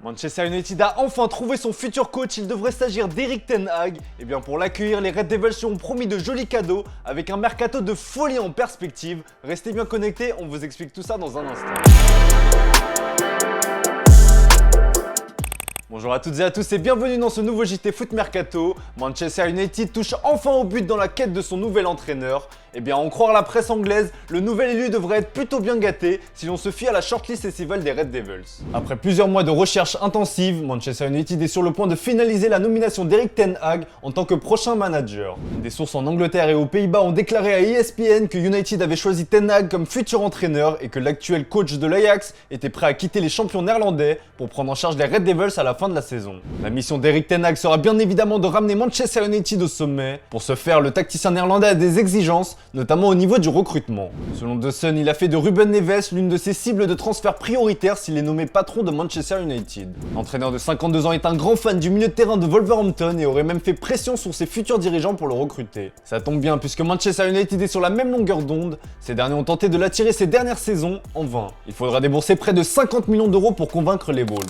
Manchester United a enfin trouvé son futur coach, il devrait s'agir d'Erik ten Hag. Et bien pour l'accueillir, les Red Devils lui ont promis de jolis cadeaux avec un mercato de folie en perspective. Restez bien connectés, on vous explique tout ça dans un instant. Bonjour à toutes et à tous et bienvenue dans ce nouveau JT Foot Mercato. Manchester United touche enfin au but dans la quête de son nouvel entraîneur. Et bien, à en croire la presse anglaise, le nouvel élu devrait être plutôt bien gâté si l'on se fie à la shortlist estivale des Red Devils. Après plusieurs mois de recherche intensive, Manchester United est sur le point de finaliser la nomination d'Erik ten Hag en tant que prochain manager. Des sources en Angleterre et aux Pays-Bas ont déclaré à ESPN que United avait choisi ten Hag comme futur entraîneur et que l'actuel coach de l'Ajax était prêt à quitter les champions néerlandais pour prendre en charge les Red Devils à la fin de la saison. La mission d'Erik ten Hag sera bien évidemment de ramener Manchester United au sommet. Pour ce faire, le tacticien néerlandais a des exigences, notamment au niveau du recrutement. Selon The Sun, il a fait de Ruben Neves l'une de ses cibles de transfert prioritaire s'il est nommé patron de Manchester United. L'entraîneur de 52 ans est un grand fan du milieu de terrain de Wolverhampton et aurait même fait pression sur ses futurs dirigeants pour le recruter. Ça tombe bien puisque Manchester United est sur la même longueur d'onde. Ces derniers ont tenté de l'attirer ces dernières saisons, en vain. Il faudra débourser près de 50 millions d'euros pour convaincre les Wolves.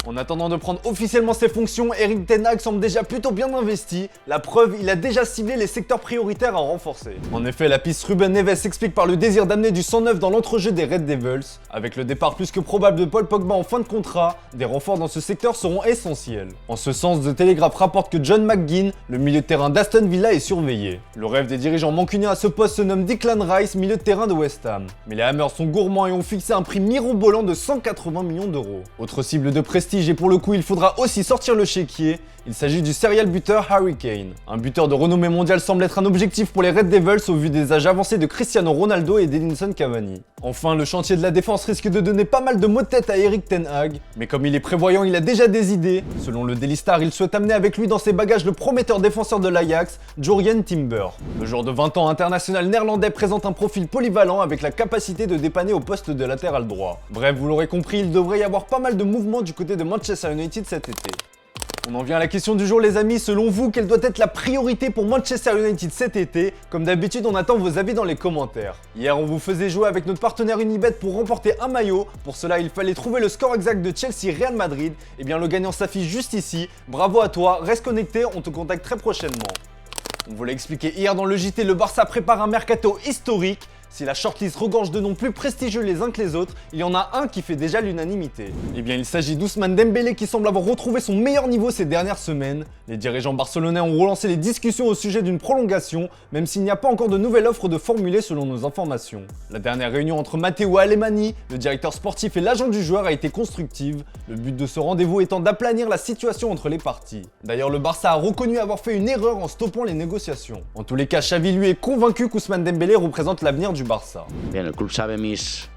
En attendant de prendre officiellement ses fonctions, Erik ten Hag semble déjà plutôt bien investi. La preuve, il a déjà ciblé les secteurs prioritaires à renforcer. En effet, la piste Ruben Neves s'explique par le désir d'amener du sang neuf dans l'entrejeu des Red Devils. Avec le départ plus que probable de Paul Pogba en fin de contrat, des renforts dans ce secteur seront essentiels. En ce sens, The Telegraph rapporte que John McGinn, le milieu de terrain d'Aston Villa, est surveillé. Le rêve des dirigeants mancuniens à ce poste se nomme Declan Rice, milieu de terrain de West Ham. Mais les Hammers sont gourmands et ont fixé un prix mirobolant de 180 millions d'euros. Autre cible de prestige et pour le coup il faudra aussi sortir le chéquier, il s'agit du serial buteur Harry Kane. Un buteur de renommée mondiale semble être un objectif pour les Red Devils au vu des âges avancés de Cristiano Ronaldo et d'Edinson Cavani. Enfin, le chantier de la défense risque de donner pas mal de maux de tête à Erik ten Hag, mais comme il est prévoyant, il a déjà des idées. Selon le Daily Star, il souhaite amener avec lui dans ses bagages le prometteur défenseur de l'Ajax, Jurrien Timber. Le joueur de 20 ans international néerlandais présente un profil polyvalent avec la capacité de dépanner au poste de latéral droit. Bref, vous l'aurez compris, il devrait y avoir pas mal de mouvements du côté de Manchester United cet été. On en vient à la question du jour les amis, selon vous, quelle doit être la priorité pour Manchester United cet été? Comme d'habitude, on attend vos avis dans les commentaires. Hier, on vous faisait jouer avec notre partenaire Unibet pour remporter un maillot. Pour cela, il fallait trouver le score exact de Chelsea-Real Madrid. Et bien le gagnant s'affiche juste ici. Bravo à toi, reste connecté, on te contacte très prochainement. On vous l'a expliqué hier dans le JT, le Barça prépare un mercato historique. Si la shortlist regorge de noms plus prestigieux les uns que les autres, il y en a un qui fait déjà l'unanimité. Eh bien, il s'agit d'Ousmane Dembélé qui semble avoir retrouvé son meilleur niveau ces dernières semaines. Les dirigeants barcelonais ont relancé les discussions au sujet d'une prolongation, même s'il n'y a pas encore de nouvelle offre de formulée selon nos informations. La dernière réunion entre Matteo Alemany, le directeur sportif et l'agent du joueur a été constructive, le but de ce rendez-vous étant d'aplanir la situation entre les parties. D'ailleurs, le Barça a reconnu avoir fait une erreur en stoppant les négociations. En tous les cas, Xavi lui est convaincu qu'Ousmane Dembélé représente l'avenir du Barça. Bien, el club sabe mis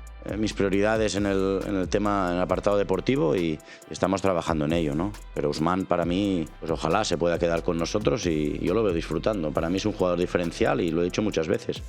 prioridades en el tema, en el apartado deportivo y estamos trabajando en ello, ¿no? Pero Ousmane para mí, pues ojalá se pueda quedar con nosotros y yo lo veo disfrutando. Para mí es un jugador diferencial y lo he dicho muchas veces.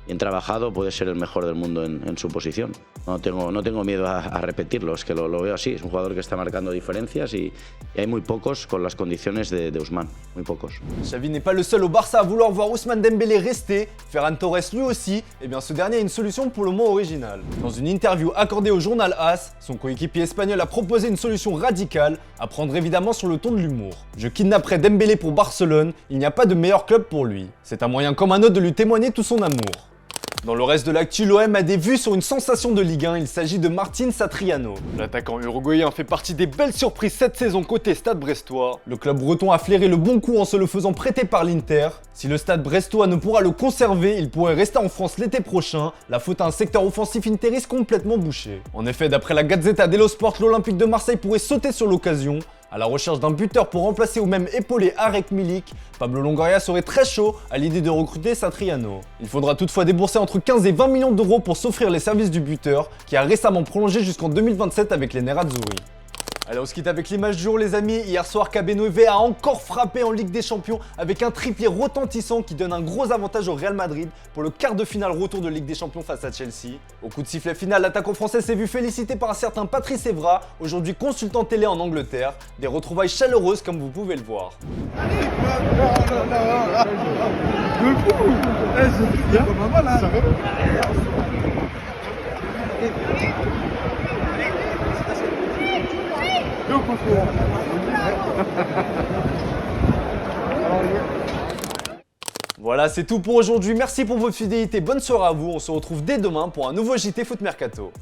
Bien trabajado puede ser el mejor del mundo en su posición. No tengo miedo a repetirlo, es que lo veo así. Es un jugador que está marcando diferencias y hay muy pocos con las condiciones de Ousmane, muy pocos. Xavi n'est pas le seul au Barça à vouloir voir Ousmane Dembélé rester, Ferran Torres lui aussi, et bien ce dernier a une solution pour le moins originale. Dans une interview accordée au journal AS, son coéquipier espagnol a proposé une solution radicale, à prendre évidemment sur le ton de l'humour. Je kidnapperai Dembélé pour Barcelone, il n'y a pas de meilleur club pour lui. C'est un moyen comme un autre de lui témoigner tout son amour. Dans le reste de l'actu, l'OM a des vues sur une sensation de Ligue 1, il s'agit de Martín Satriano. L'attaquant uruguayen fait partie des belles surprises cette saison côté Stade brestois. Le club breton a flairé le bon coup en se le faisant prêter par l'Inter. Si le Stade brestois ne pourra le conserver, il pourrait rester en France l'été prochain, la faute à un secteur offensif interiste complètement bouché. En effet, d'après la Gazzetta dello Sport, l'Olympique de Marseille pourrait sauter sur l'occasion. À la recherche d'un buteur pour remplacer ou même épauler Arek Milik, Pablo Longoria serait très chaud à l'idée de recruter Satriano. Il faudra toutefois débourser entre 15 et 20 millions d'euros pour s'offrir les services du buteur, qui a récemment prolongé jusqu'en 2027 avec les Nerazzurri. Allez, on se quitte avec l'image du jour les amis. Hier soir, KB9 a encore frappé en Ligue des Champions avec un triplé retentissant qui donne un gros avantage au Real Madrid pour le quart de finale retour de Ligue des Champions face à Chelsea. Au coup de sifflet final, l'attaquant français s'est vu félicité par un certain Patrice Evra, aujourd'hui consultant télé en Angleterre. Des retrouvailles chaleureuses comme vous pouvez le voir. Voilà, c'est tout pour aujourd'hui. Merci pour votre fidélité. Bonne soirée à vous. On se retrouve dès demain pour un nouveau JT Foot Mercato.